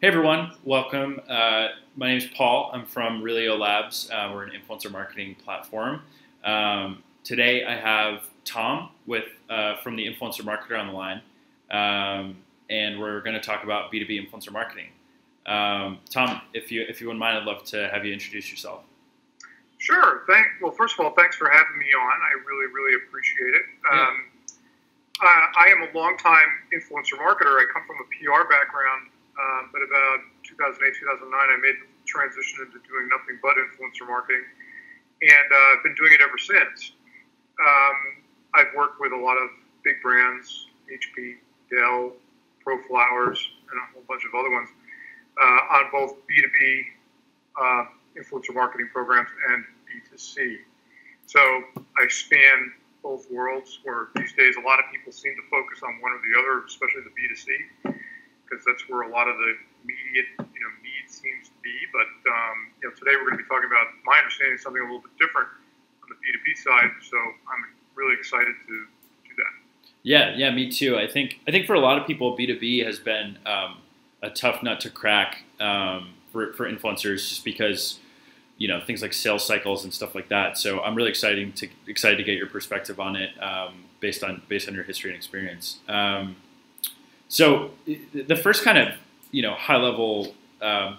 Hey everyone, welcome. My name is Paul. I'm from Relio Labs. We're an influencer marketing platform. Today I have Tom from the Influencer Marketer on the line, and we're going to talk about B2B influencer marketing. Tom, if you wouldn't mind, I'd love to have you introduce yourself. Sure. Well, first of all, thanks for having me on. I really appreciate it. Yeah. I am a longtime influencer marketer. I come from a PR background, but about 2008, 2009, I made the transition into doing nothing but influencer marketing, and I've been doing it ever since. I've worked with a lot of big brands, HP, Dell, ProFlowers, and a whole bunch of other ones, on both B2B influencer marketing programs and B2C. So I span both worlds, where these days a lot of people seem to focus on one or the other, especially the B2C, because that's where a lot of the immediate need seems to be. But today we're going to be talking about, my understanding, something a little bit different on the B2B side. So I'm really excited to do that. Yeah, me too. I think for a lot of people, B2B has been a tough nut to crack for influencers, just because things like sales cycles and stuff like that. So I'm really excited to get your perspective on it, based on your history and experience. So the first kind of high level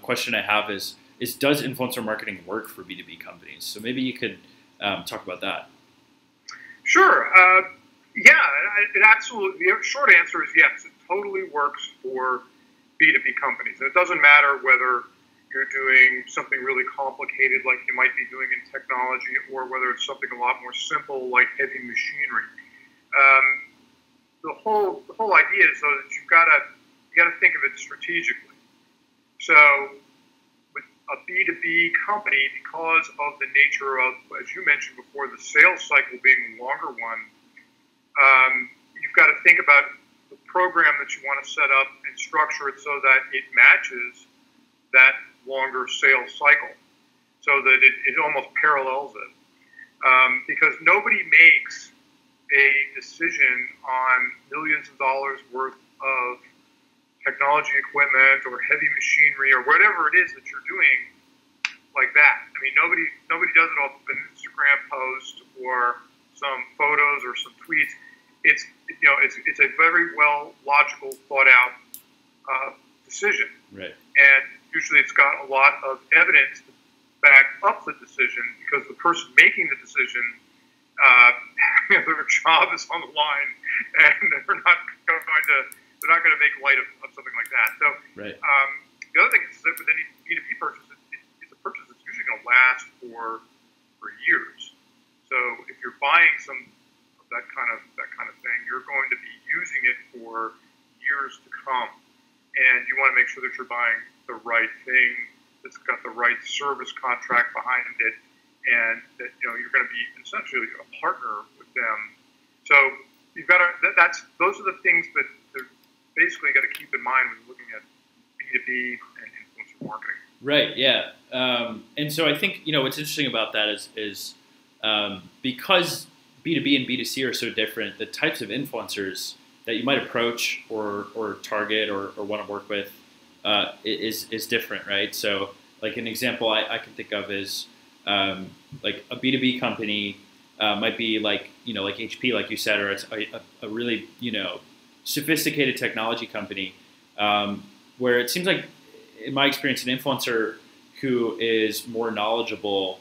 question I have is does influencer marketing work for B2B companies? So maybe you could talk about that. Sure. It absolutely. The short answer is yes. It totally works for B2B companies, and it doesn't matter whether you're doing something really complicated like you might be doing in technology, or whether it's something a lot more simple like heavy machinery. The whole idea is, though, that you gotta think of it strategically. So with a B2B company, because of the nature of, as you mentioned before, the sales cycle being a longer one, you've got to think about the program that you want to set up and structure it so that it matches that longer sales cycle, so that it almost parallels it. Because nobody makes a decision on millions of dollars worth of technology equipment or heavy machinery or whatever it is that you're doing like that. I mean, nobody does it off of an Instagram post or some photos or some tweets. It's a very well logical, thought out decision. Right. And usually it's got a lot of evidence to back up the decision, because the person making the decision, their job is on the line, and they're not going to make light of something like that. So, right. The other thing is that with any B2B purchase, it's a purchase that's usually going to last for years. So if you're buying some of that kind of thing, you're going to be using it for years to come, and you want to make sure that you're buying the right thing that's got the right service contract behind it, and that you're going to be essentially a partner with them. So you've got to. Those are the things that they're basically got to keep in mind when you're looking at B2B and influencer marketing. Right. Yeah. And so I think what's interesting about that is because B2B and B2C are so different, the types of influencers that you might approach or target or want to work with is different, right? So like an example I can think of is like a B2B company might be like HP, like you said, or it's a really sophisticated technology company, where it seems like, in my experience, an influencer who is more knowledgeable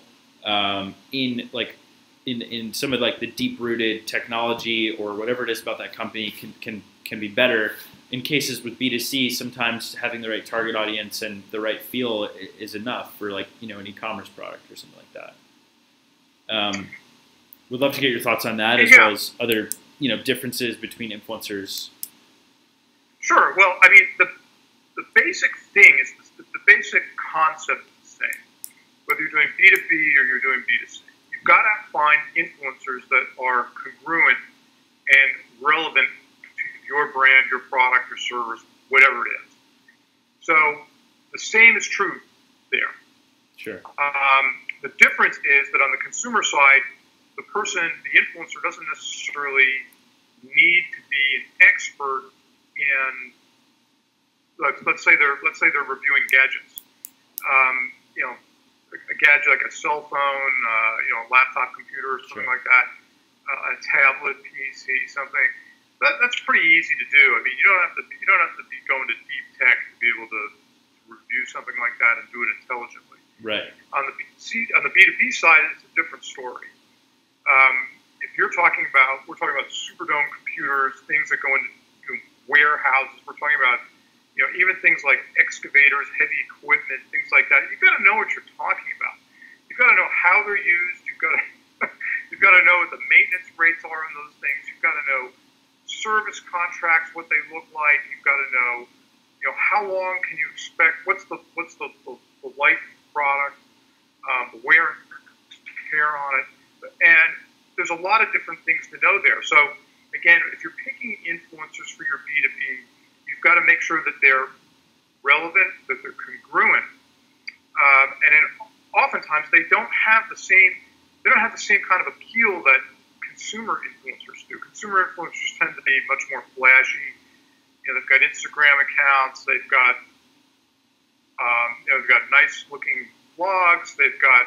in some of like the deep-rooted technology or whatever it is about that company can be better. In cases with B2C, sometimes having the right target audience and the right feel is enough for an e-commerce product or something like that. Would love to get your thoughts on that, as well as other differences between influencers. Sure. Well, I mean, the basic thing is the basic concept is the same, whether you're doing B2B or you're doing B2C. You've got to find influencers that are congruent and relevant to your brand, your product, your service, whatever it is. So the same is true there. Sure. The difference is that on the consumer side, the influencer doesn't necessarily need to be an expert in let's say they're reviewing gadgets. You know, a gadget like a cell phone, you know, a laptop computer or something like that, a tablet, PC, something. That's pretty easy to do. I mean, you don't have to be going to deep tech to be able to review something like that and do it intelligently. Right. On the B2B side, it's a different story. If we're talking about Superdome computers, things that go into warehouses. We're talking about, you know, even things like excavators, heavy equipment, things like that. You've got to know what you're talking about. You've got to know how they're used. You've got to know what the maintenance rates are on those things. You've got to know service contracts, what they look like. You've got to know, you know, how long can you expect? What's the life of the product, the wear and tear on it, and there's a lot of different things to know there. So again, if you're picking influencers for your B2B, you've got to make sure that they're relevant, that they're congruent, and oftentimes they don't have the same kind of appeal that consumer influencers do. Consumer influencers tend to be much more flashy. You know, they've got Instagram accounts, they've got nice-looking blogs, they've got,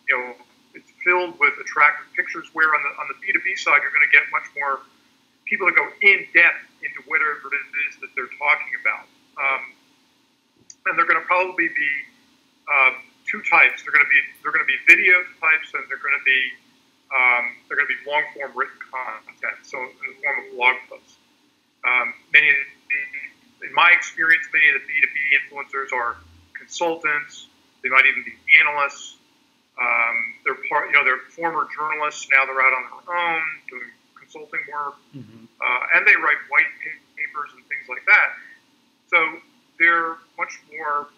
you know, it's filled with attractive pictures. Where on the B2B side, you're going to get much more people that go in depth into whatever it is that they're talking about, and they're going to probably be two types. They're going to be video types, and they're going to be long form written content, so in the form of blog posts. In my experience, many of the B2B influencers are consultants. They might even be analysts. They're former journalists. Now they're out on their own doing consulting work, and they write white papers and things like that. So they're much more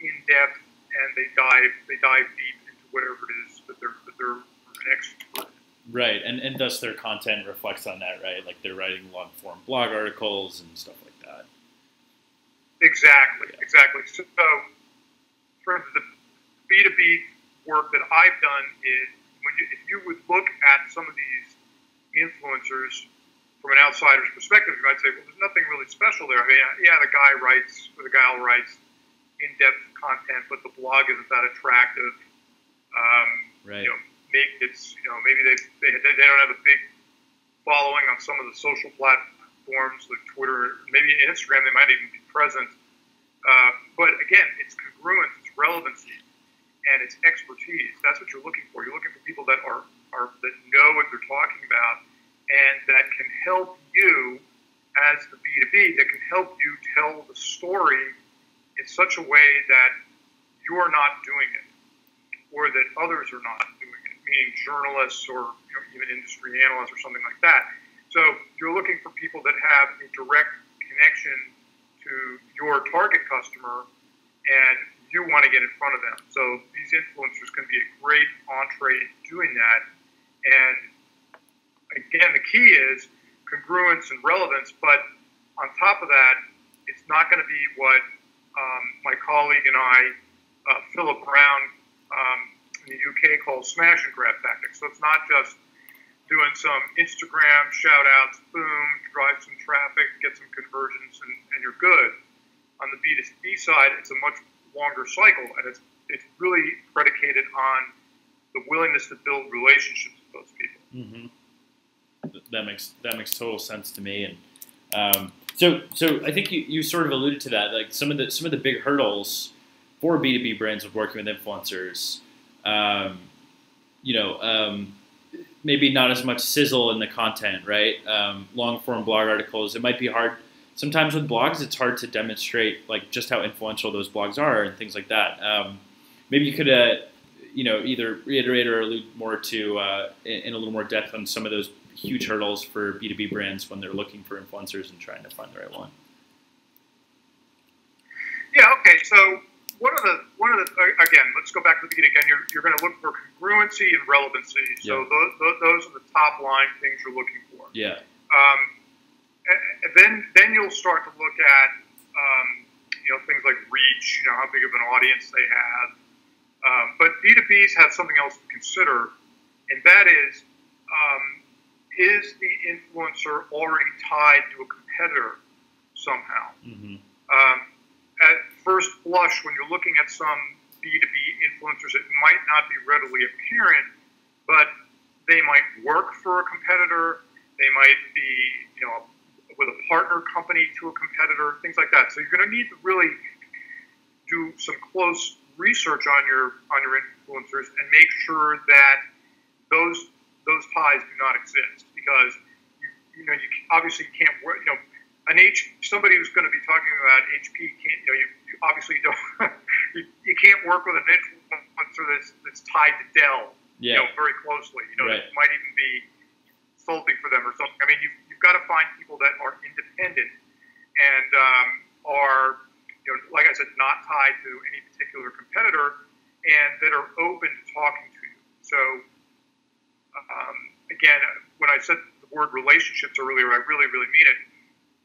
in depth, and they dive deep into whatever it is that they're an expert in. Right, and thus their content reflects on that, right? Like they're writing long form blog articles and stuff like that. Exactly. So for the B2B work that I've done is if you would look at some of these influencers from an outsider's perspective, you might say, well, there's nothing really special there. I mean, yeah, the gal writes in-depth content, but the blog isn't that attractive. Right. You know, maybe they don't have a big following on some of the social platforms like Twitter, maybe Instagram. They might even be present. But again, it's congruence, it's relevancy, and it's expertise. That's what you're looking for. You're looking for people that that know what they're talking about, and that can help you as the B2B, that can help you tell the story in such a way that you're not doing it, or that others are not doing it, meaning journalists or even industry analysts or something like that. So you're looking for people that have a direct connection to your target customer, and you want to get in front of them. So these influencers can be a great entree in doing that. And again, the key is congruence and relevance, but on top of that, it's not going to be what my colleague and I, Philip Brown, in the UK, calls smash and grab tactics. So it's not just doing some Instagram shout outs, boom, drive some traffic, get some conversions, and you're good. On the B2B side, it's a much longer cycle, and it's really predicated on the willingness to build relationships with those people. That makes total sense to me. And so I think you sort of alluded to that, like some of the big hurdles for B2B brands of working with influencers. Maybe not as much sizzle in the content, right? Long form blog articles. It might be hard. Sometimes with blogs, it's hard to demonstrate like just how influential those blogs are and things like that. Maybe you could, either reiterate or allude more to in a little more depth on some of those huge hurdles for B2B brands when they're looking for influencers and trying to find the right one. Yeah. Okay. So one of the again, let's go back to the beginning again. You're going to look for congruency and relevancy. So those are the top line things you're looking for. Yeah. Then you'll start to look at things like reach, how big of an audience they have. But B2Bs have something else to consider, and that is the influencer already tied to a competitor somehow? At first blush, when you're looking at some B2B influencers, it might not be readily apparent, but they might work for a competitor. They might be, with a partner company to a competitor, things like that. So you're going to need to really do some close research on your influencers and make sure that those ties do not exist, because you obviously can't work. Somebody who's going to be talking about HP can't. You obviously don't. you can't work with an influencer that's tied to Dell. Very closely. Right. That might even be consulting for them or something. I mean, you've got to find people that are independent and are, like I said, not tied to any particular competitor, and that are open to talking to you. So, again, when I said the word relationships earlier, I really, really mean it.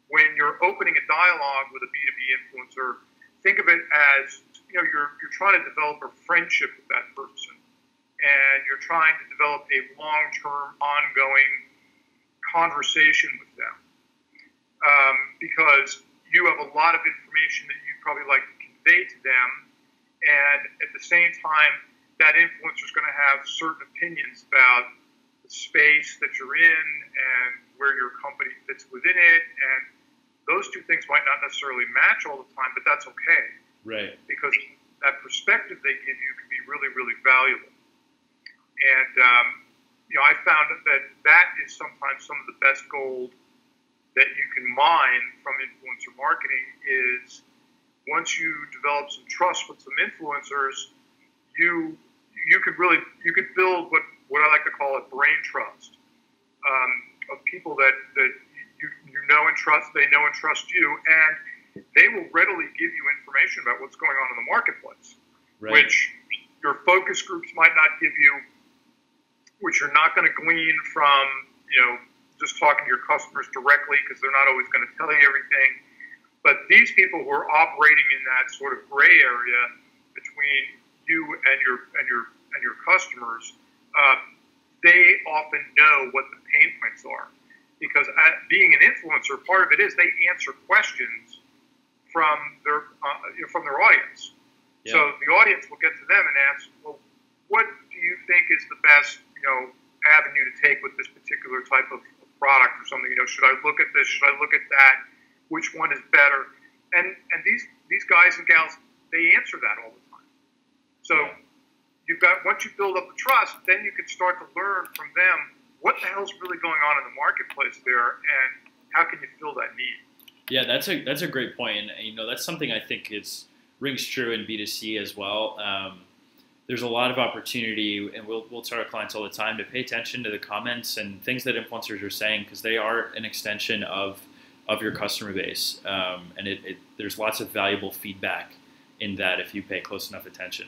When you're opening a dialogue with a B2B influencer, think of it as, you're trying to develop a friendship with that person, and you're trying to develop a long-term, ongoing conversation with them, because you have a lot of information that you'd probably like to convey to them, and at the same time, that influencer is going to have certain opinions about the space that you're in and where your company fits within it, and those two things might not necessarily match all the time, but that's okay. Right. Because that perspective they give you can be really, really valuable. And, I found that is sometimes some of the best gold that you can mine from influencer marketing is once you develop some trust with some influencers, you could build what I like to call a brain trust of people that you know and trust. They know and trust you, and they will readily give you information about what's going on in the marketplace, right, which your focus groups might not give you, which you're not going to glean from, just talking to your customers directly, because they're not always going to tell you everything. But these people who are operating in that sort of gray area between you and your customers, they often know what the pain points are, because being an influencer, part of it is they answer questions from their audience. Yeah. So the audience will get to them and ask, well, what do you think is the best avenue to take with this particular type of product or something? Should I look at this? Should I look at that? Which one is better? And these guys and gals, they answer that all the time. So once you build up the trust, then you can start to learn from them what the hell's really going on in the marketplace there, and how can you fill that need? Yeah, that's a great point, and that's something I think rings true in B2C as well. There's a lot of opportunity, and we'll tell our clients all the time to pay attention to the comments and things that influencers are saying, because they are an extension of your customer base, and there's lots of valuable feedback in that if you pay close enough attention.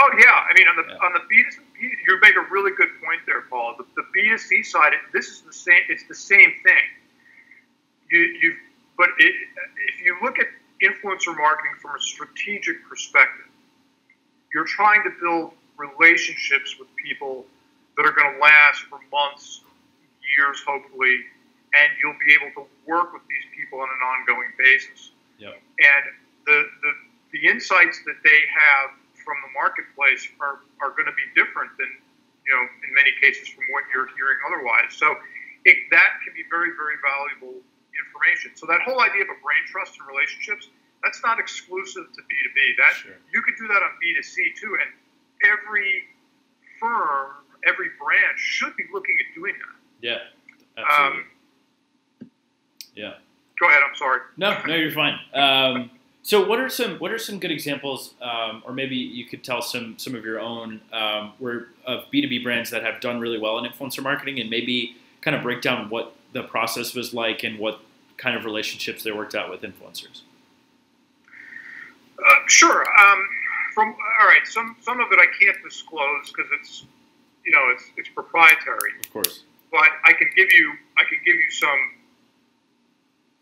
Oh yeah, I mean on the B2C, you make a really good point there, Paul. The B2C side, this is the same. It's the same thing. But if you look at influencer marketing from a strategic perspective, you're trying to build relationships with people that are going to last for months, years, hopefully, and you'll be able to work with these people on an ongoing basis. Yep. And the insights that they have from the marketplace are going to be different than, in many cases from what you're hearing otherwise. So that can be very, very valuable information. So that whole idea of a brain trust and relationships, that's not exclusive to B2B. Sure. You could do that on B2C too, and every firm, every brand should be looking at doing that. Yeah, absolutely. Yeah. Go ahead. I'm sorry. No, you're fine. So what are some good examples, or maybe you could tell some of your own of B2B brands that have done really well in influencer marketing, and maybe kind of break down what the process was like and what kind of relationships they worked out with influencers. Sure. Some of it I can't disclose because it's proprietary. Of course. But I can give you some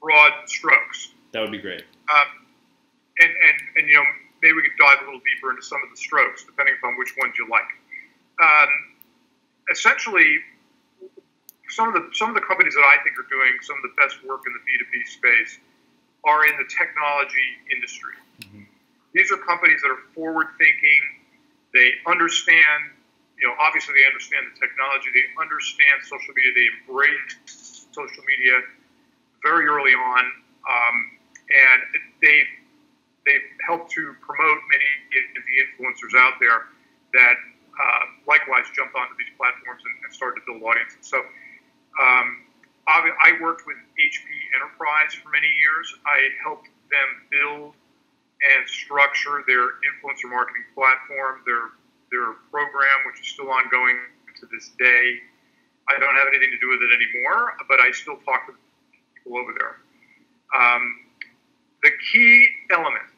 broad strokes. That would be great. And maybe we could dive a little deeper into some of the strokes depending upon which ones you like. Essentially, some of the companies that I think are doing some of the best work in the B2B space are in the technology industry. Mm-hmm. These are companies that are forward-thinking. They understand, obviously they understand the technology. They understand social media. They embrace social media very early on, and they've helped to promote many of the influencers out there that likewise jumped onto these platforms and started to build audiences. So I worked with HP Enterprise for many years. I helped them build and structure their influencer marketing platform, their program, which is still ongoing to this day. I don't have anything to do with it anymore, but I still talk to people over there. The key element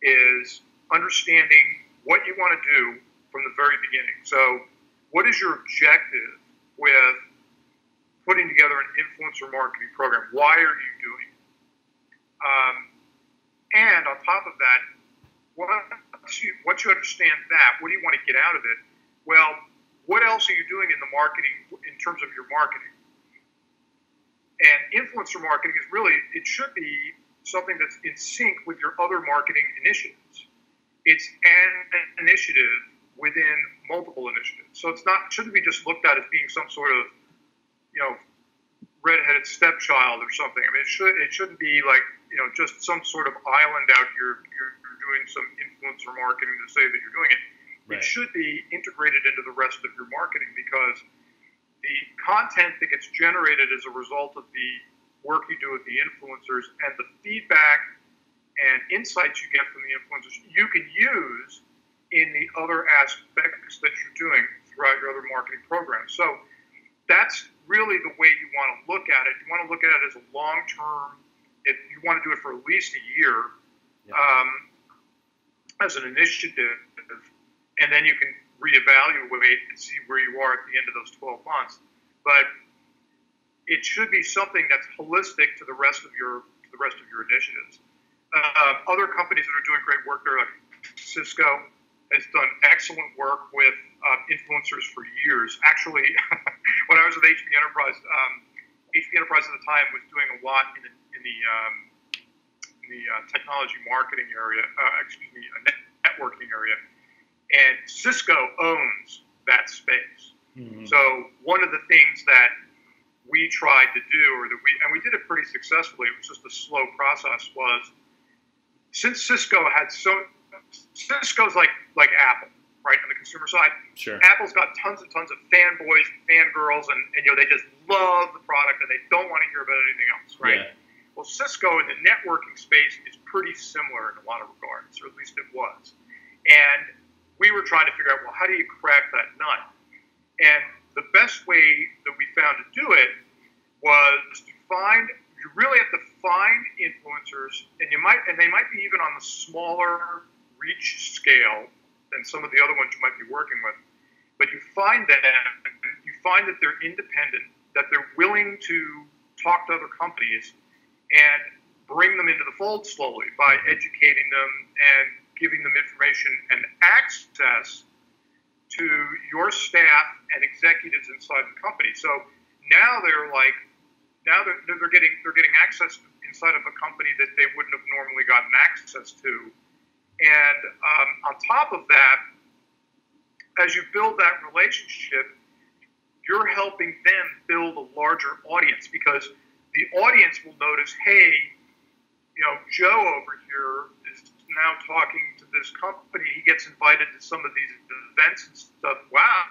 is understanding what you want to do from the very beginning. So what is your objective with putting together an influencer marketing program? Why are you doing it? And on top of that, once you understand that, what do you want to get out of it? Well, what else are you doing in the marketing, in terms of your marketing? And influencer marketing is really, it should be something that's in sync with your other marketing initiatives. It's an initiative within multiple initiatives. So it shouldn't be just looked at as being some sort of, redheaded stepchild or something. I mean, it shouldn't be like, just some sort of island out here. You're doing some influencer marketing to say that you're doing it. Right. It should be integrated into the rest of your marketing, because the content that gets generated as a result of the work you do with the influencers and the feedback and insights you get from the influencers, you can use in the other aspects that you're doing throughout your other marketing programs. So that's really the way you want to look at it. You want to look at it as a long-term, if you want to do it for at least a year, as an initiative, and then you can reevaluate and see where you are at the end of those 12 months. But it should be something that's holistic to the rest of your initiatives. Other companies that are doing great work there, like Cisco, has done excellent work with influencers for years. Actually, when I was with HP Enterprise, HP Enterprise at the time was doing a lot in the technology marketing area, networking area, and Cisco owns that space. Mm-hmm. So one of the things that we tried to do, and we did it pretty successfully, it was just a slow process, was since Cisco's like Apple, right, on the consumer side. Sure. Apple's got tons and tons of fanboys and fangirls, and they just love the product and they don't want to hear about anything else, right? Yeah. Well, Cisco in the networking space is pretty similar in a lot of regards, or at least it was. And we were trying to figure out, well, how do you crack that nut? And the best way that we found to do it was to you really have to find influencers, and they might be even on the smaller reach scale than some of the other ones you might be working with. But you find that they're independent, that they're willing to talk to other companies and bring them into the fold slowly by educating them and giving them information and access to your staff and executives inside the company. So now they're getting access inside of a company that they wouldn't have normally gotten access to. And on top of that, as you build that relationship, you're helping them build a larger audience, because the audience will notice, hey, Joe over here is now talking to this company. He gets invited to some of these events and stuff. Wow.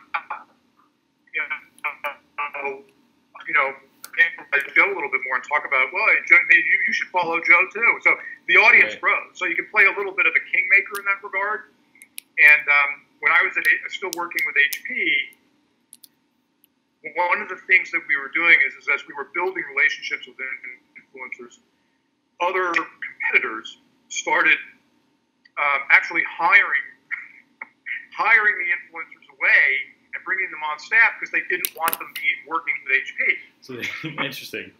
Joe a little bit more and talk about, well, Joe, you should follow Joe too. So the audience grows. So you can play a little bit of a kingmaker in that regard. And when I was still working with HP, one of the things that we were doing is as we were building relationships with influencers, other competitors started actually hiring the influencers away and bringing them on staff because they didn't want them working with HP. So interesting.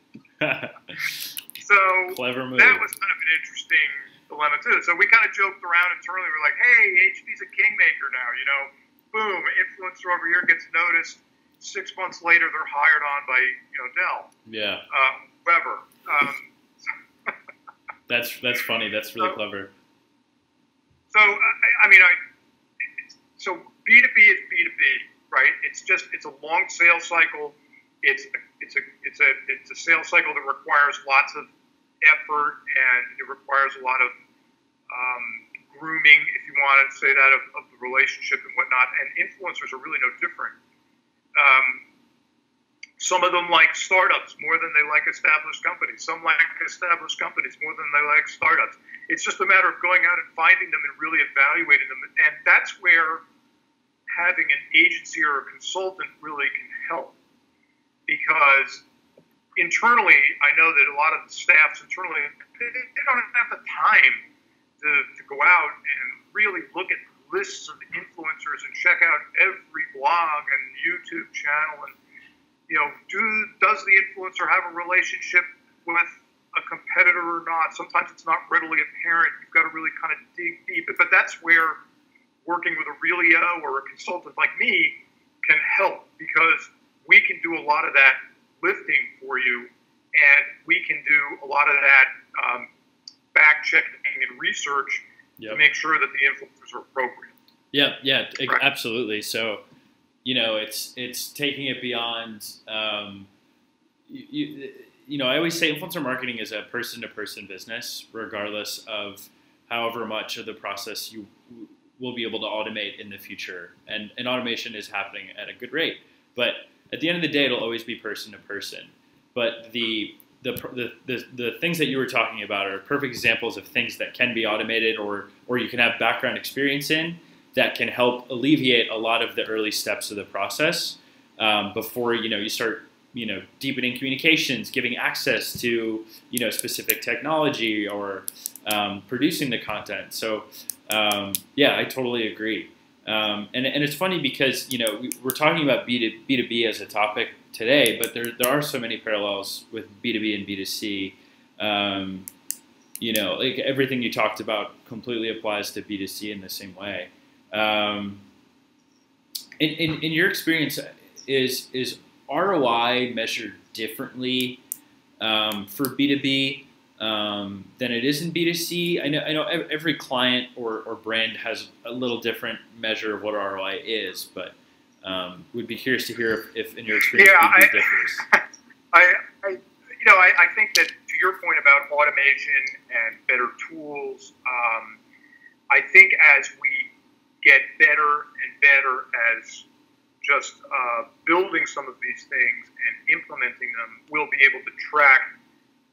So clever move. That was kind of an interesting dilemma too. So we kind of joked around internally. We're like, hey, HP's a kingmaker now. Boom, influencer over here gets noticed. 6 months later, they're hired on by Dell. Yeah. Whoever. That's funny. That's really clever. So so B2B is B2B, right? It's a long sales cycle. It's a sales cycle that requires lots of effort, and it requires a lot of grooming, if you want to say that, of the relationship and whatnot. And influencers are really no different. Some of them like startups more than they like established companies. Some like established companies more than they like startups. It's just a matter of going out and finding them and really evaluating them. And that's where having an agency or a consultant really can help. Because internally, I know that a lot of the staffs internally, they don't have the time to go out and really look at lists of influencers and check out every blog and YouTube channel and, does the influencer have a relationship with a competitor or not? Sometimes it's not readily apparent. You've got to really kind of dig deep. But that's where working with a real EO or a consultant like me can help, because we can do a lot of that lifting for you, and we can do a lot of that fact-checking and research to make sure that the influencers are appropriate. Yeah, right? Absolutely. So, it's taking it beyond, I always say influencer marketing is a person-to-person business, regardless of however much of the process you will be able to automate in the future. And automation is happening at a good rate. But at the end of the day, it'll always be person-to-person. But the things that you were talking about are perfect examples of things that can be automated or you can have background experience in, that can help alleviate a lot of the early steps of the process before you start deepening communications, giving access to specific technology or producing the content. So I totally agree. And it's funny because we're talking about B2B as a topic today, but there are so many parallels with B2B and B2C. Like everything you talked about completely applies to B2C in the same way. In your experience, is ROI measured differently for B2B than it is in B2C? I know every client or brand has a little different measure of what ROI is, but we'd be curious to hear if in your experience B2B differs. I think that to your point about automation and better tools, I think as we get better and better as just building some of these things and implementing them, we'll be able to track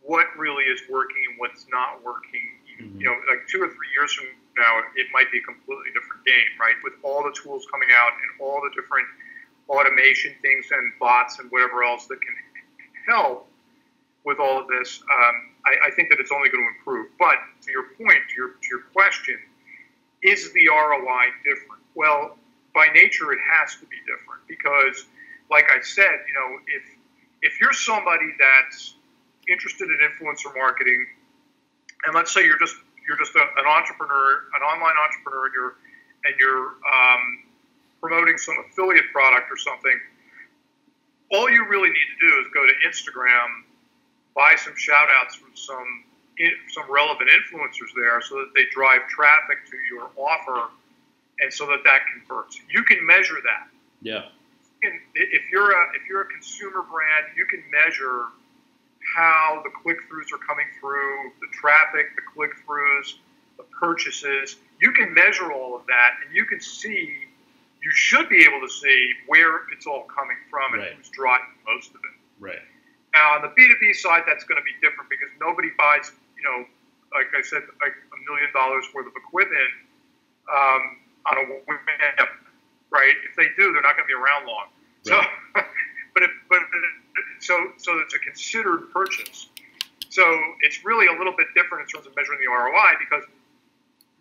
what really is working and what's not working. Mm-hmm. Like 2 or 3 years from now, it might be a completely different game, right? With all the tools coming out and all the different automation things and bots and whatever else that can help with all of this, I think that it's only going to improve. But to your point, to your question, is the ROI different? Well, by nature, it has to be different because, like I said, if you're somebody that's interested in influencer marketing, and let's say you're just an entrepreneur, an online entrepreneur, and you're promoting some affiliate product or something, all you really need to do is go to Instagram, buy some shout outs from some relevant influencers there so that they drive traffic to your offer and so that converts. You can measure that. Yeah. If you're a consumer brand, you can measure how the click-throughs are coming through, the traffic, the click-throughs, the purchases. You can measure all of that, and you should be able to see where it's all coming from and who's driving most of it. Right. Now, on the B2B side, that's going to be different because nobody buys, like I said, like $1 million worth of equipment on a whim, right? If they do, they're not going to be around long. Right. So, so it's a considered purchase. So it's really a little bit different in terms of measuring the ROI because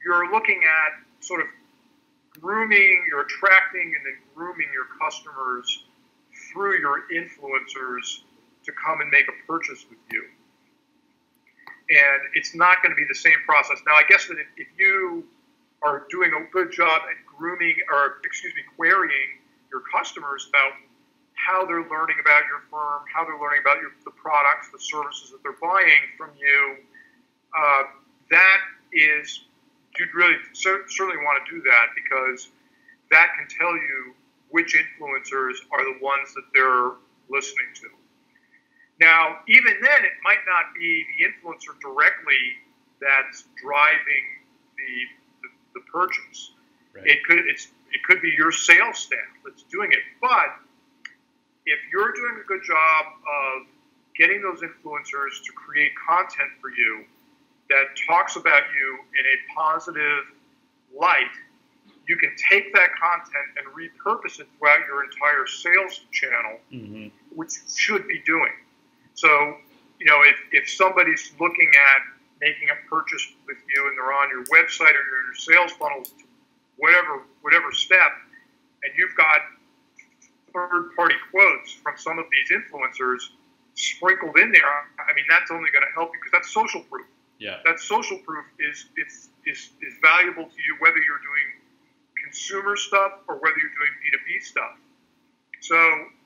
you're looking at sort of grooming, you're attracting and then grooming your customers through your influencers to come and make a purchase with you. And it's not going to be the same process. Now, I guess that if you are doing a good job at querying your customers about how they're learning about your firm, how they're learning about the products, the services that they're buying from you, that is, you'd really certainly want to do that, because that can tell you which influencers are the ones that they're listening to. Now, even then, it might not be the influencer directly that's driving the purchase. Right. It could be your sales staff that's doing it. But if you're doing a good job of getting those influencers to create content for you that talks about you in a positive light, you can take that content and repurpose it throughout your entire sales channel, which you should be doing. So, if somebody's looking at making a purchase with you and they're on your website or your sales funnels, whatever step, and you've got third-party quotes from some of these influencers sprinkled in there, I mean, that's only going to help you, because that's social proof. Yeah. That social proof is valuable to you, whether you're doing consumer stuff or whether you're doing B2B stuff. So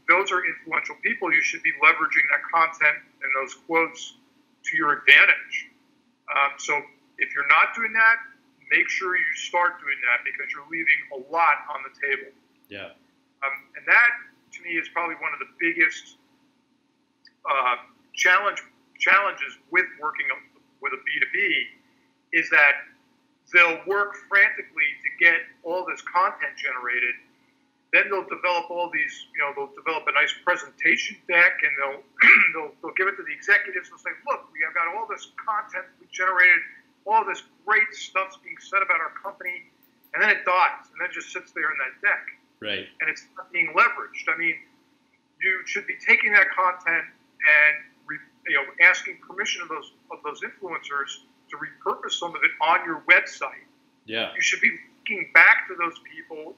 those are influential people. You should be leveraging that content and those quotes to your advantage. So if you're not doing that, make sure you start doing that, because you're leaving a lot on the table. Yeah. And that, to me, is probably one of the biggest challenges with working with a B2B, is that they'll work frantically to get all this content generated. Then they'll develop all these, they'll develop a nice presentation deck, and they'll give it to the executives and say, look, we have got all this content we generated, all this great stuff's being said about our company, and then it dies, and then it just sits there in that deck. Right. And it's not being leveraged. I mean, you should be taking that content and asking permission of those influencers to repurpose some of it on your website. Yeah. You should be looking back to those people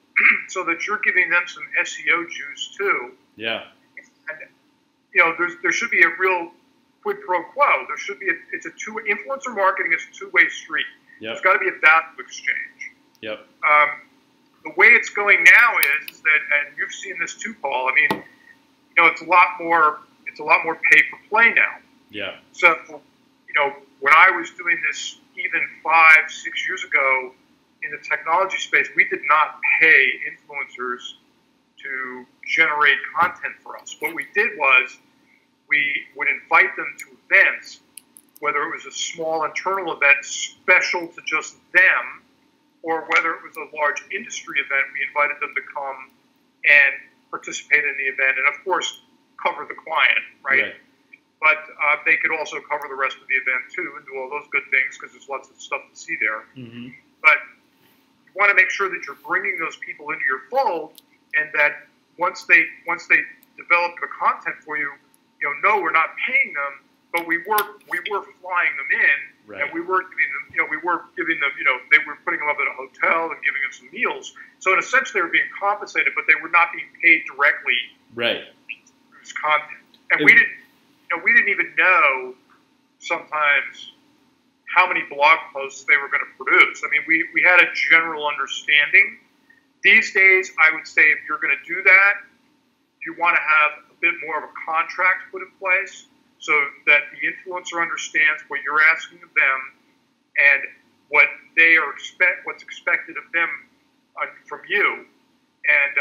so that you're giving them some SEO juice too. Yeah. And there should be a real quid pro quo. There should be influencer marketing is a two-way street. Yep. There's got to be a value exchange. Yep. The way it's going now is that, and you've seen this too, Paul. I mean, it's a lot more pay for play now. Yeah. So, when I was doing this even 5-6 years ago in the technology space, we did not pay influencers to generate content for us. What we did was we would invite them to events, whether it was a small internal event special to just them, or whether it was a large industry event. We invited them to come and participate in the event, and of course, cover the client, right? But they could also cover the rest of the event too, and do all those good things, because there's lots of stuff to see there. But you want to make sure that you're bringing those people into your fold, and that once they develop the content for you, no, we're not paying them, but we were flying them in, and we were giving them, they were putting them up at a hotel and giving them some meals. So in a sense, they were being compensated, but they were not being paid directly. Right. To produce content, and we didn't even know sometimes how many blog posts they were going to produce. I mean, we had a general understanding. These days, I would say if you're going to do that, you want to have a bit more of a contract put in place so that the influencer understands what you're asking of them and what what's expected of them from you. And,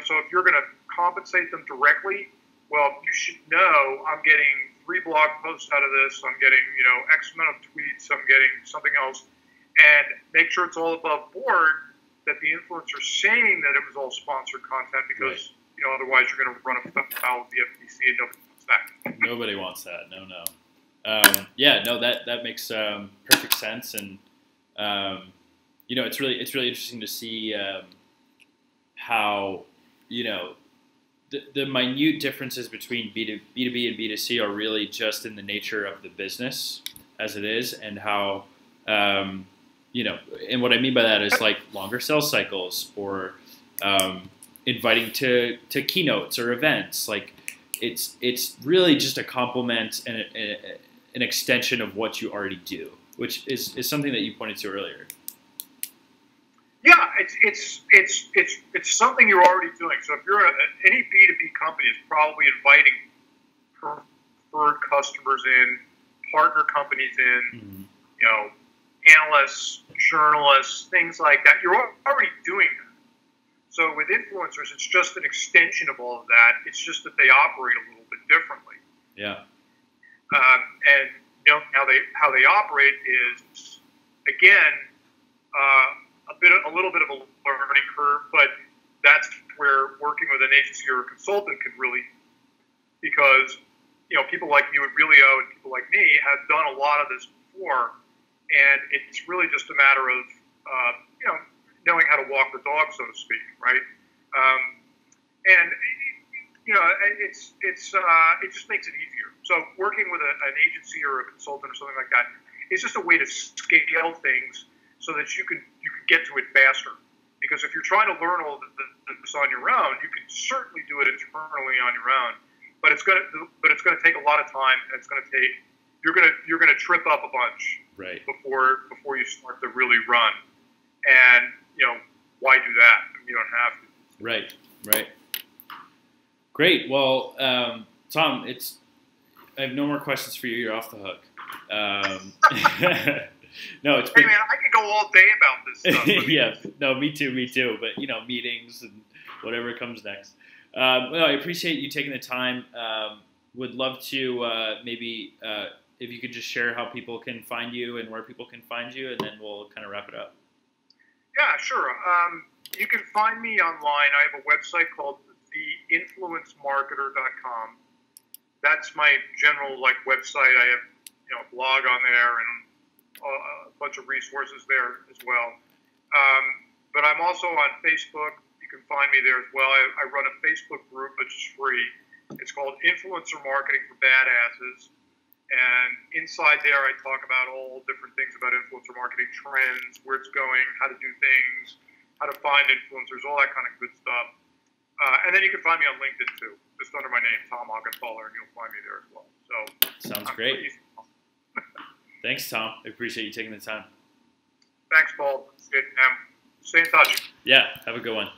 so if you're going to compensate them directly, well, you should know I'm getting 3 blog posts out of this, I'm getting, X amount of tweets, I'm getting something else, and make sure it's all above board, that the influencer's saying that it was all sponsored content, because, otherwise you're going to run afoul of the FTC, and nobody wants that. Nobody wants that, no. That makes perfect sense, and, it's really interesting to see how, the minute differences between B2B and B2C are really just in the nature of the business as it is, and how, and what I mean by that is like longer sales cycles, or inviting to keynotes or events. Like it's really just a complement and an extension of what you already do, which is something that you pointed to earlier. Yeah, it's something you're already doing. So if you're any B2B company is probably inviting preferred customers in, partner companies in, analysts, journalists, things like that. You're already doing that. So with influencers, it's just an extension of all of that. It's just that they operate a little bit differently. Yeah. And how they operate is, again, a little bit of a learning curve, but that's where working with an agency or a consultant can really, because people like you at Relio and people like me have done a lot of this before, and it's really just a matter of knowing how to walk the dog, so to speak, right? And it just makes it easier. So working with an agency or a consultant or something like that is just a way to scale things so that you can get to it faster. Because if you're trying to learn all this on your own, you can certainly do it internally on your own. But it's gonna take a lot of time, and you're gonna trip up a bunch right before you start to really run. And why do that? You don't have to. Right. Great. Well, Tom, I have no more questions for you. You're off the hook. No, it's been... Hey man, I could go all day about this stuff. Yeah, no, me too. But meetings and whatever comes next. Well, I appreciate you taking the time. Would love to maybe if you could just share how people can find you and where people can find you, and then we'll kind of wrap it up. Yeah, sure. You can find me online. I have a website called theinfluencemarketer.com. That's my general website. I have a blog on there and a bunch of resources there as well. But I'm also on Facebook. You can find me there as well. I run a Facebook group, which is free. It's called Influencer Marketing for Badasses. And inside there, I talk about all different things about influencer marketing trends, where it's going, how to do things, how to find influencers, all that kind of good stuff. And then you can find me on LinkedIn too, just under my name, Tom Augenthaler, and you'll find me there as well. So sounds great. Thanks, Tom. I appreciate you taking the time. Thanks, Paul. Stay in touch. Yeah, have a good one.